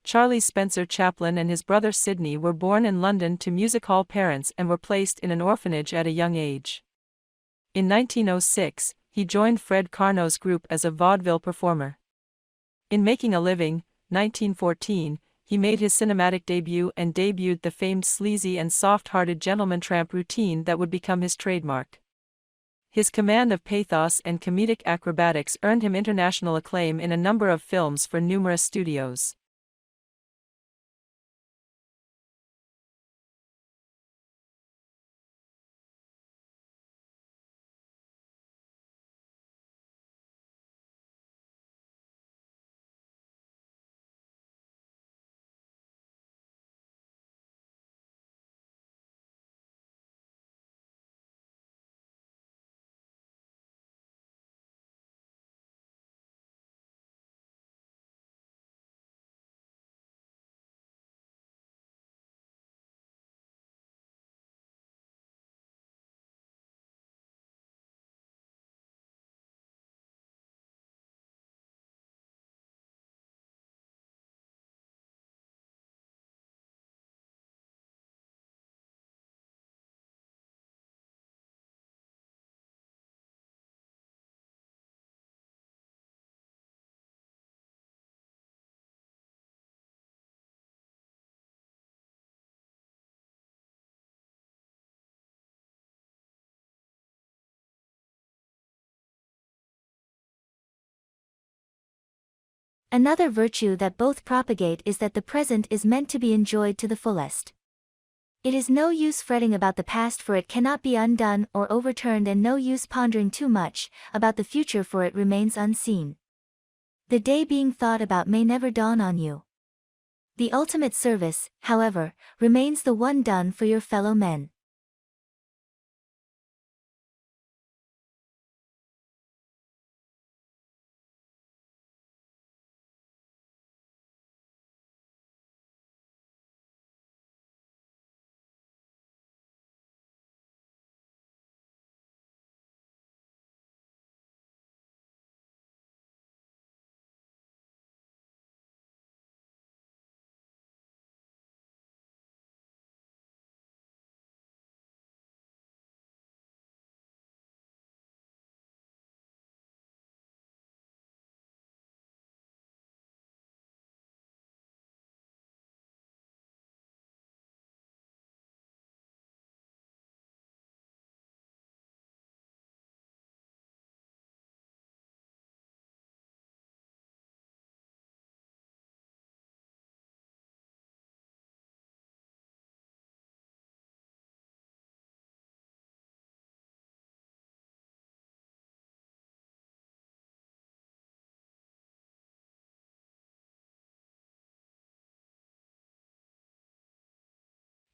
Charlie Spencer Chaplin and his brother Sidney were born in London to music hall parents and were placed in an orphanage at a young age. In 1906, he joined Fred Karno's group as a vaudeville performer. In Making a Living, 1914, he made his cinematic debut and debuted the famed sleazy and soft-hearted gentleman tramp routine that would become his trademark. His command of pathos and comedic acrobatics earned him international acclaim in a number of films for numerous studios. Another virtue that both propagate is that the present is meant to be enjoyed to the fullest. It is no use fretting about the past, for it cannot be undone or overturned, and no use pondering too much about the future, for it remains unseen. The day being thought about may never dawn on you. The ultimate service, however, remains the one done for your fellow men.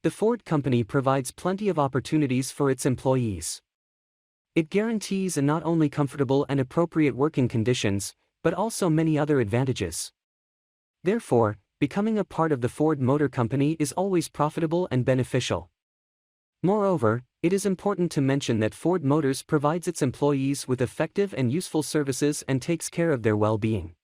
The Ford Company provides plenty of opportunities for its employees. It guarantees not only comfortable and appropriate working conditions, but also many other advantages. Therefore, becoming a part of the Ford Motor Company is always profitable and beneficial. Moreover, it is important to mention that Ford Motors provides its employees with effective and useful services and takes care of their well-being.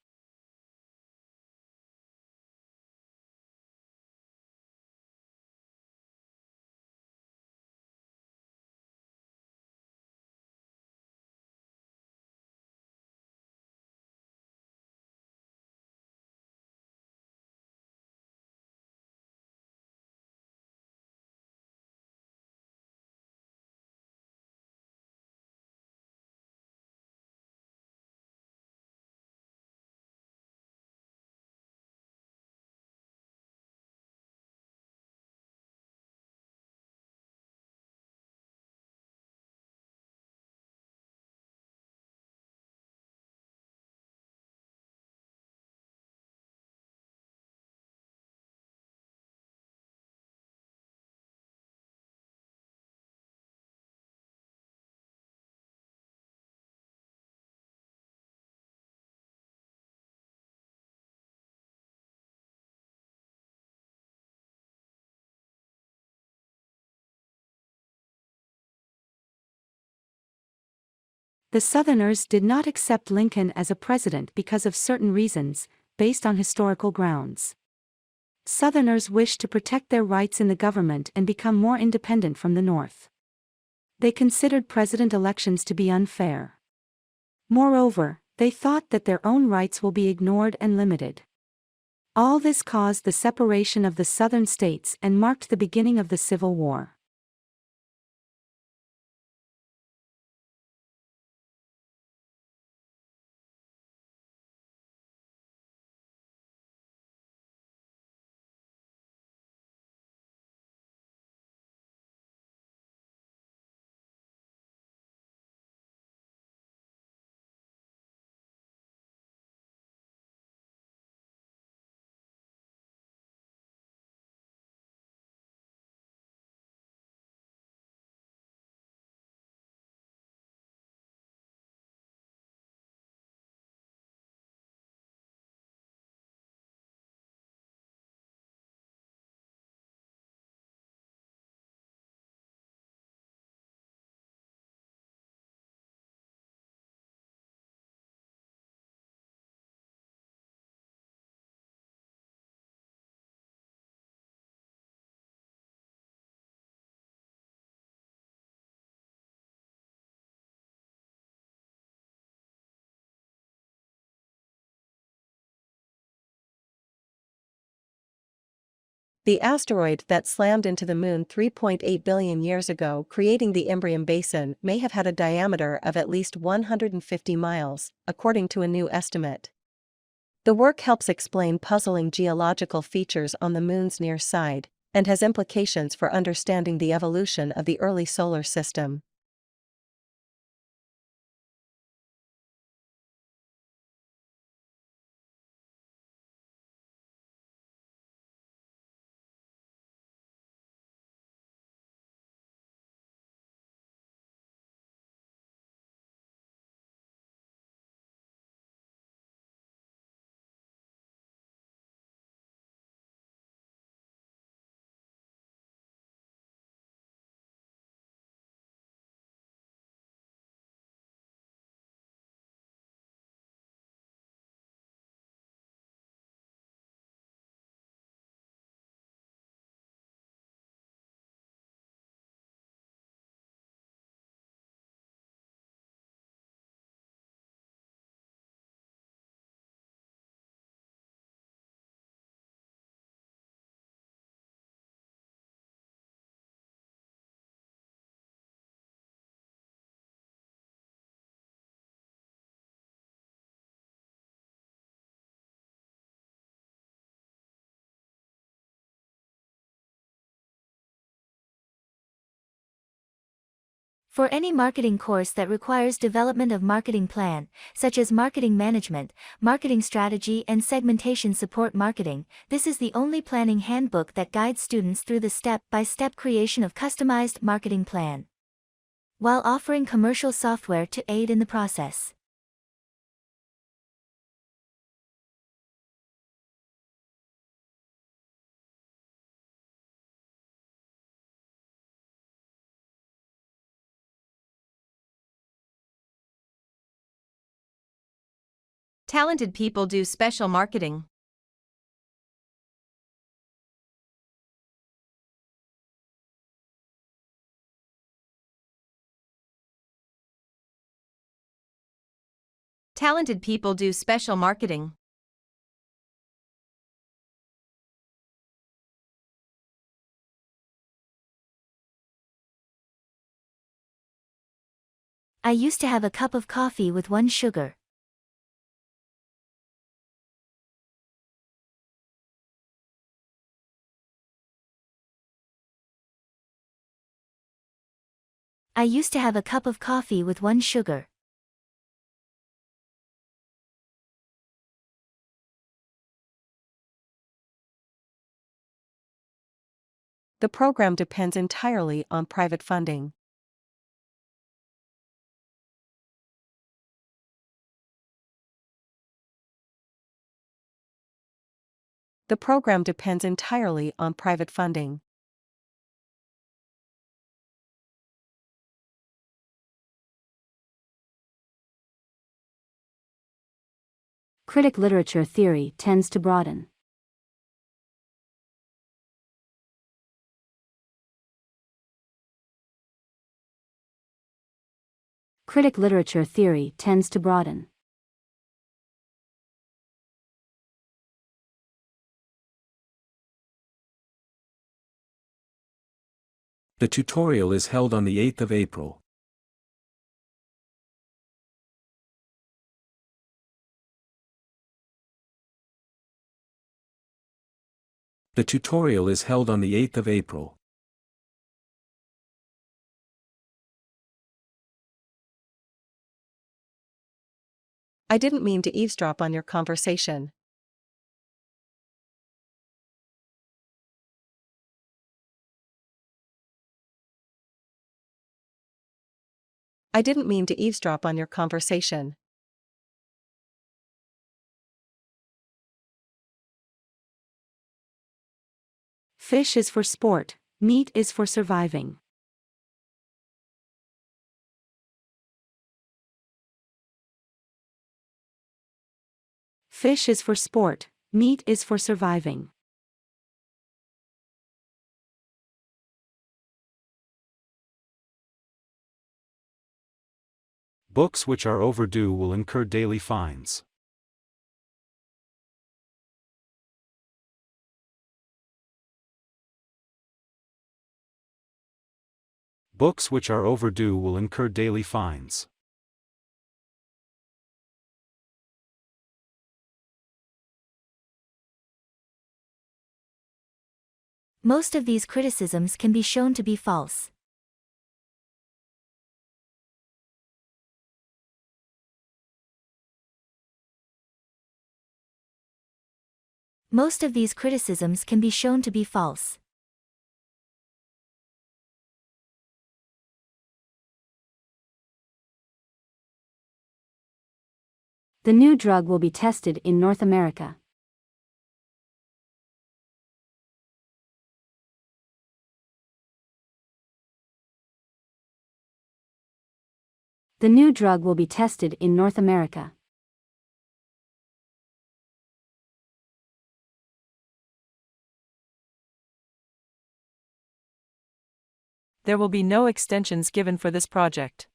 The Southerners did not accept Lincoln as a president because of certain reasons, based on historical grounds. Southerners wished to protect their rights in the government and become more independent from the North. They considered president elections to be unfair. Moreover, they thought that their own rights will be ignored and limited. All this caused the separation of the Southern states and marked the beginning of the Civil War. The asteroid that slammed into the Moon 3.8 billion years ago, creating the Imbrium Basin, may have had a diameter of at least 150 miles, according to a new estimate. The work helps explain puzzling geological features on the Moon's near side, and has implications for understanding the evolution of the early solar system. For any marketing course that requires development of marketing plan, such as marketing management, marketing strategy and segmentation support marketing, this is the only planning handbook that guides students through the step-by-step creation of customized marketing plan, while offering commercial software to aid in the process. Talented people do special marketing. Talented people do special marketing. I used to have a cup of coffee with 1 sugar. I used to have a cup of coffee with 1 sugar. The program depends entirely on private funding. The program depends entirely on private funding. Critic literature theory tends to broaden. critic literature theory tends to broaden. The tutorial is held on the 8th of April. The tutorial is held on the 8th of April. I didn't mean to eavesdrop on your conversation. I didn't mean to eavesdrop on your conversation. Fish is for sport, meat is for surviving. Fish is for sport, meat is for surviving. Books which are overdue will incur daily fines. Books which are overdue will incur daily fines. Most of these criticisms can be shown to be false. Most of these criticisms can be shown to be false. The new drug will be tested in North America. The new drug will be tested in North America. There will be no extensions given for this project.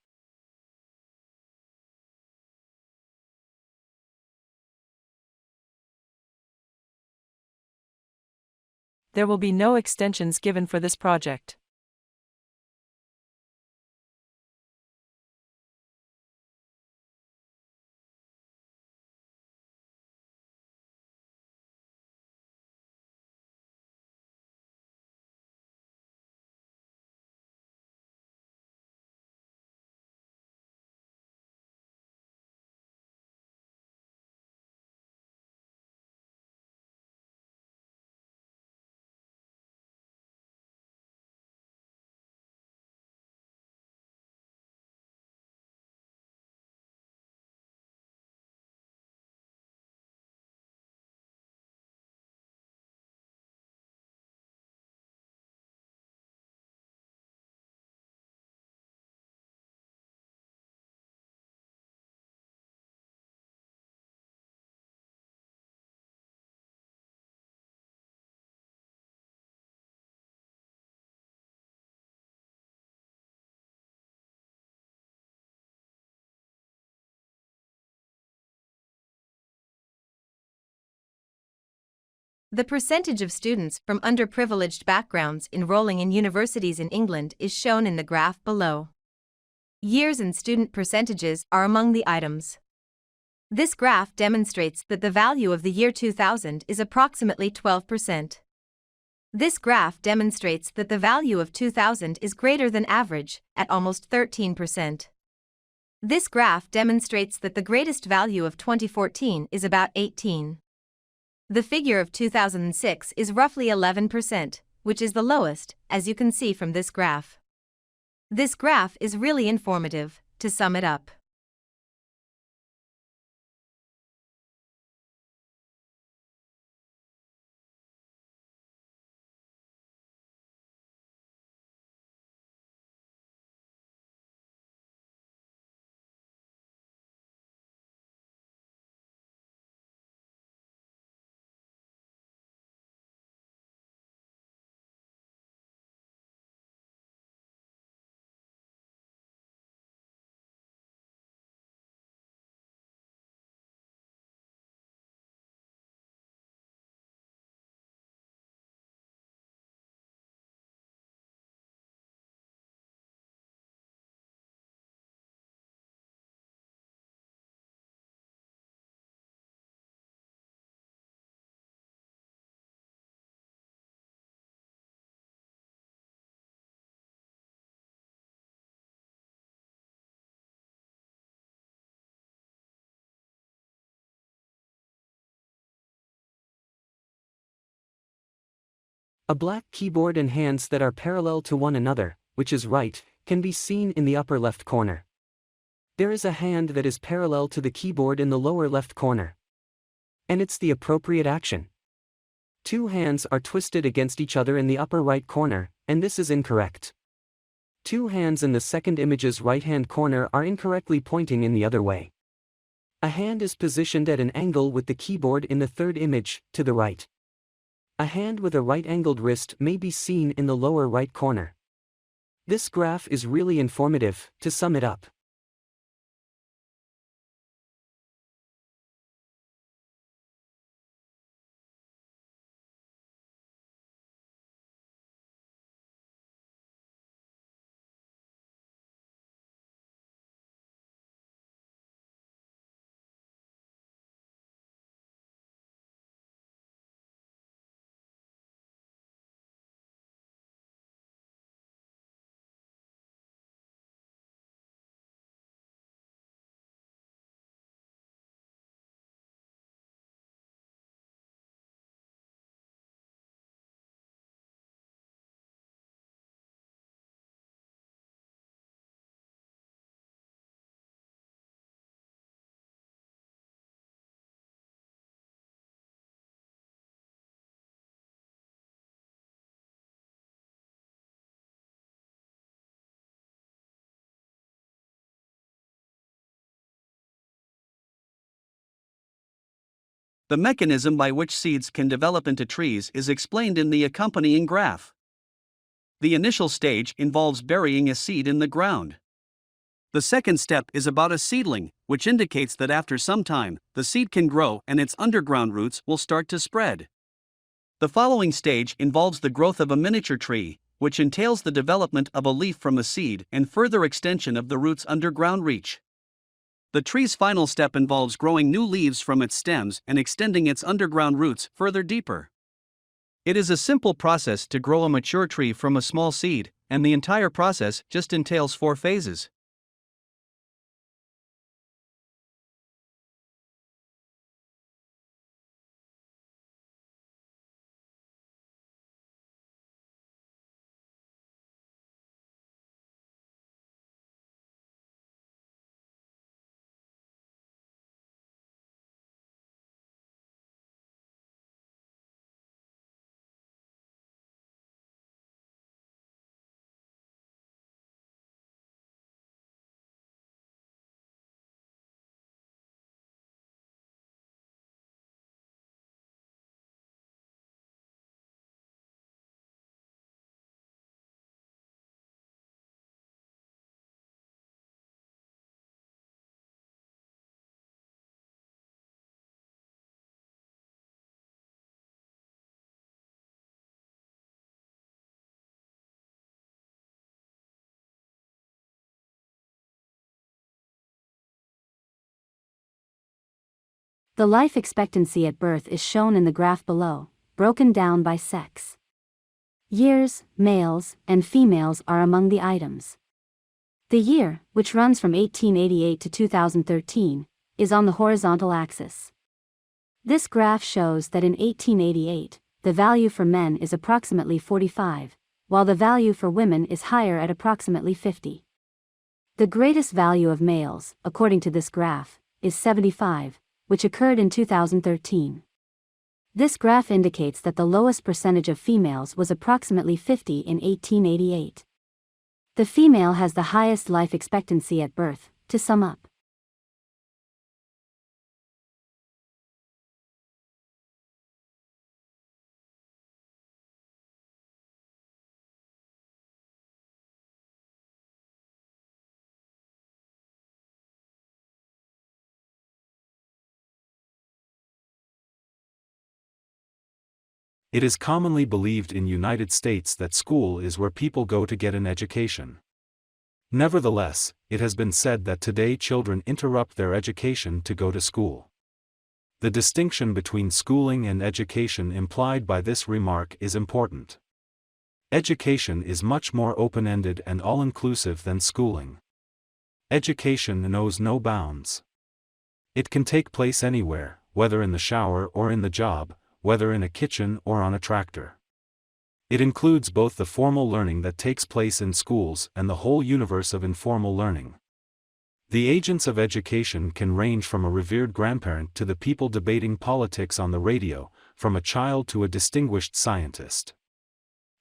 There will be no extensions given for this project. The percentage of students from underprivileged backgrounds enrolling in universities in England is shown in the graph below. Years and student percentages are among the items. This graph demonstrates that the value of the year 2000 is approximately 12%. This graph demonstrates that the value of 2000 is greater than average, at almost 13%. This graph demonstrates that the greatest value of 2014 is about 18. The figure of 2006 is roughly 11%, which is the lowest, as you can see from this graph. This graph is really informative. To sum it up, A black keyboard and hands that are parallel to one another, which is right, can be seen in the upper left corner. There is a hand that is parallel to the keyboard in the lower left corner. And it's the appropriate action. Two hands are twisted against each other in the upper right corner, and this is incorrect. Two hands in the second image's right-hand corner are incorrectly pointing in the other way. A hand is positioned at an angle with the keyboard in the third image, to the right. A hand with a right-angled wrist may be seen in the lower right corner. This graph is really informative. To sum it up, The mechanism by which seeds can develop into trees is explained in the accompanying graph. The initial stage involves burying a seed in the ground. The second step is about a seedling, which indicates that after some time, the seed can grow and its underground roots will start to spread. The following stage involves the growth of a miniature tree, which entails the development of a leaf from a seed and further extension of the root's underground reach. The tree's final step involves growing new leaves from its stems and extending its underground roots further deeper. It is a simple process to grow a mature tree from a small seed, and the entire process just entails 4 phases. The life expectancy at birth is shown in the graph below, broken down by sex. Years, males, and females are among the items. The year, which runs from 1888 to 2013, is on the horizontal axis. This graph shows that in 1888, the value for men is approximately 45, while the value for women is higher at approximately 50. The greatest value of males, according to this graph, is 75, which occurred in 2013. This graph indicates that the lowest percentage of females was approximately 50 in 1888. The female has the highest life expectancy at birth. To sum up, It is commonly believed in United States that school is where people go to get an education. Nevertheless, it has been said that today children interrupt their education to go to school. The distinction between schooling and education implied by this remark is important. Education is much more open-ended and all-inclusive than schooling. Education knows no bounds. It can take place anywhere, whether in the shower or in the job, whether in a kitchen or on a tractor. It includes both the formal learning that takes place in schools and the whole universe of informal learning. The agents of education can range from a revered grandparent to the people debating politics on the radio, from a child to a distinguished scientist.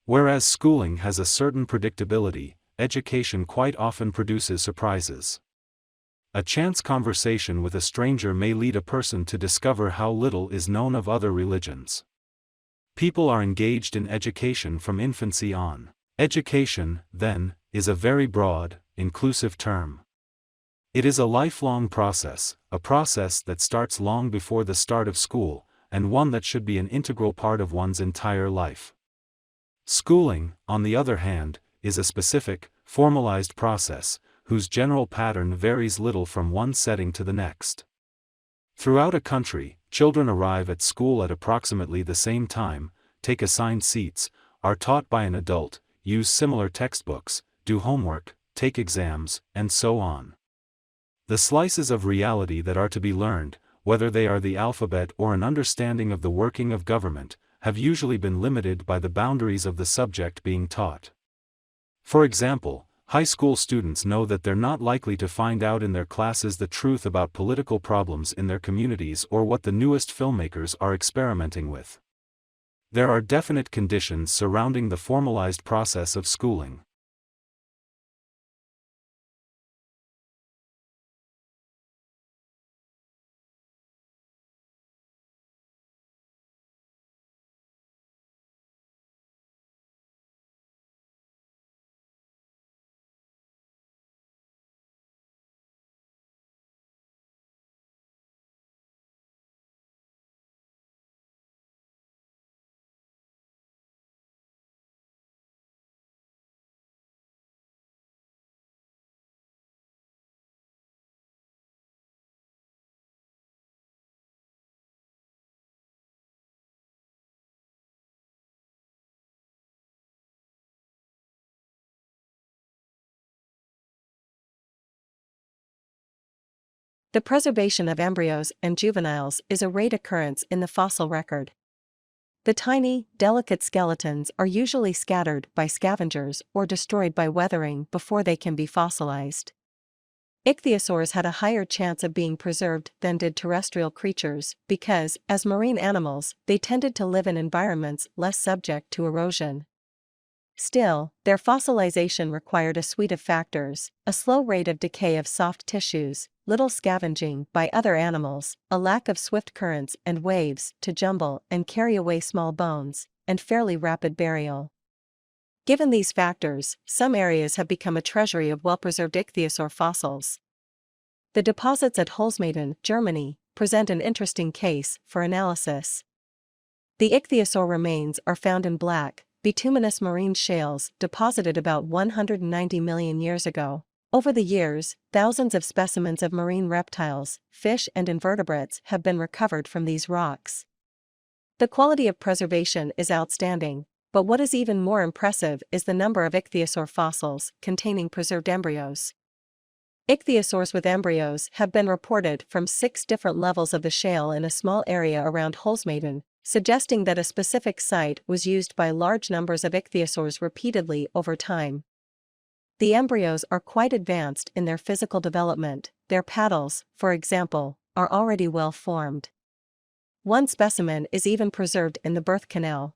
Whereas schooling has a certain predictability, education quite often produces surprises. A chance conversation with a stranger may lead a person to discover how little is known of other religions. People are engaged in education from infancy on. Education, then, is a very broad, inclusive term. It is a lifelong process, a process that starts long before the start of school, and one that should be an integral part of one's entire life. Schooling, on the other hand, is a specific, formalized process, whose general pattern varies little from one setting to the next. Throughout a country, children arrive at school at approximately the same time, take assigned seats, are taught by an adult, use similar textbooks, do homework, take exams, and so on. The slices of reality that are to be learned, whether they are the alphabet or an understanding of the working of government, have usually been limited by the boundaries of the subject being taught. For example, high school students know that they're not likely to find out in their classes the truth about political problems in their communities or what the newest filmmakers are experimenting with. There are definite conditions surrounding the formalized process of schooling. The preservation of embryos and juveniles is a rare occurrence in the fossil record. The tiny, delicate skeletons are usually scattered by scavengers or destroyed by weathering before they can be fossilized. Ichthyosaurs had a higher chance of being preserved than did terrestrial creatures because, as marine animals, they tended to live in environments less subject to erosion. Still, their fossilization required a suite of factors: a slow rate of decay of soft tissues, little scavenging by other animals, a lack of swift currents and waves to jumble and carry away small bones, and fairly rapid burial. Given these factors, some areas have become a treasury of well-preserved ichthyosaur fossils. The deposits at Holzmaden, Germany, present an interesting case for analysis. The ichthyosaur remains are found in black, bituminous marine shales deposited about 190 million years ago. Over the years, thousands of specimens of marine reptiles, fish and invertebrates have been recovered from these rocks. The quality of preservation is outstanding, but what is even more impressive is the number of ichthyosaur fossils containing preserved embryos. Ichthyosaurs with embryos have been reported from 6 different levels of the shale in a small area around Holzmaden, suggesting that a specific site was used by large numbers of ichthyosaurs repeatedly over time. The embryos are quite advanced in their physical development. Their paddles, for example, are already well formed. One specimen is even preserved in the birth canal.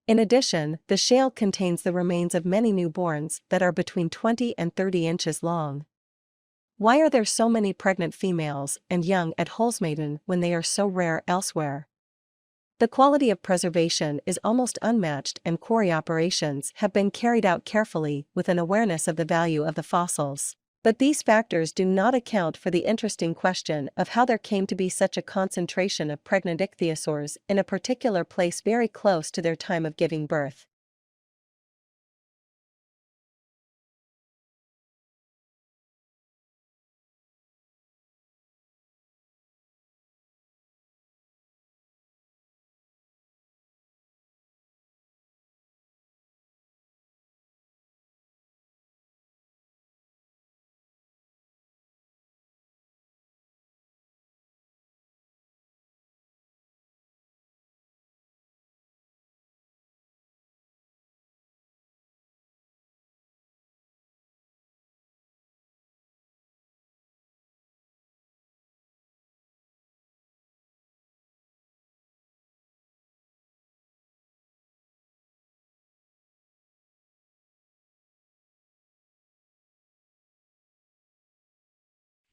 In addition, the shale contains the remains of many newborns that are between 20 and 30 inches long. Why are there so many pregnant females and young at Holzmaden when they are so rare elsewhere? The quality of preservation is almost unmatched, and quarry operations have been carried out carefully with an awareness of the value of the fossils. But these factors do not account for the interesting question of how there came to be such a concentration of pregnant ichthyosaurs in a particular place very close to their time of giving birth.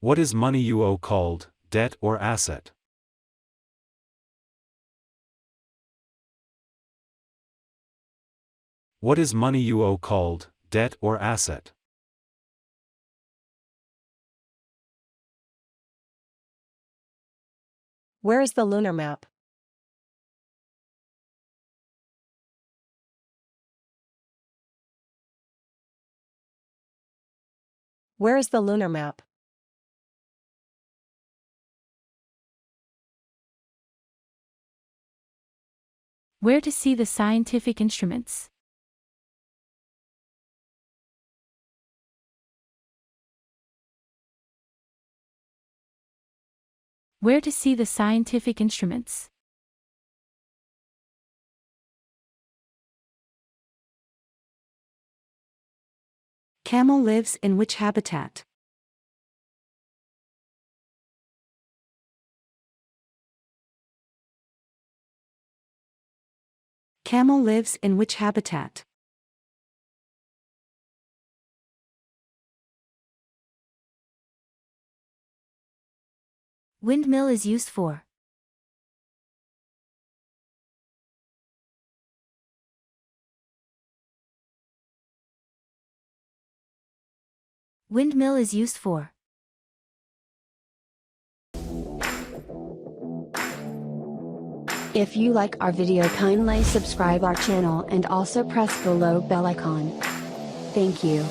What is money you owe called, debt or asset? What is money you owe called, debt or asset? Where is the lunar map? Where is the lunar map? Where to see the scientific instruments? Where to see the scientific instruments? Camel lives in which habitat? Camel lives in which habitat? Windmill is used for. Windmill is used for. If you like our video, kindly subscribe our channel and also press below bell icon. Thank you.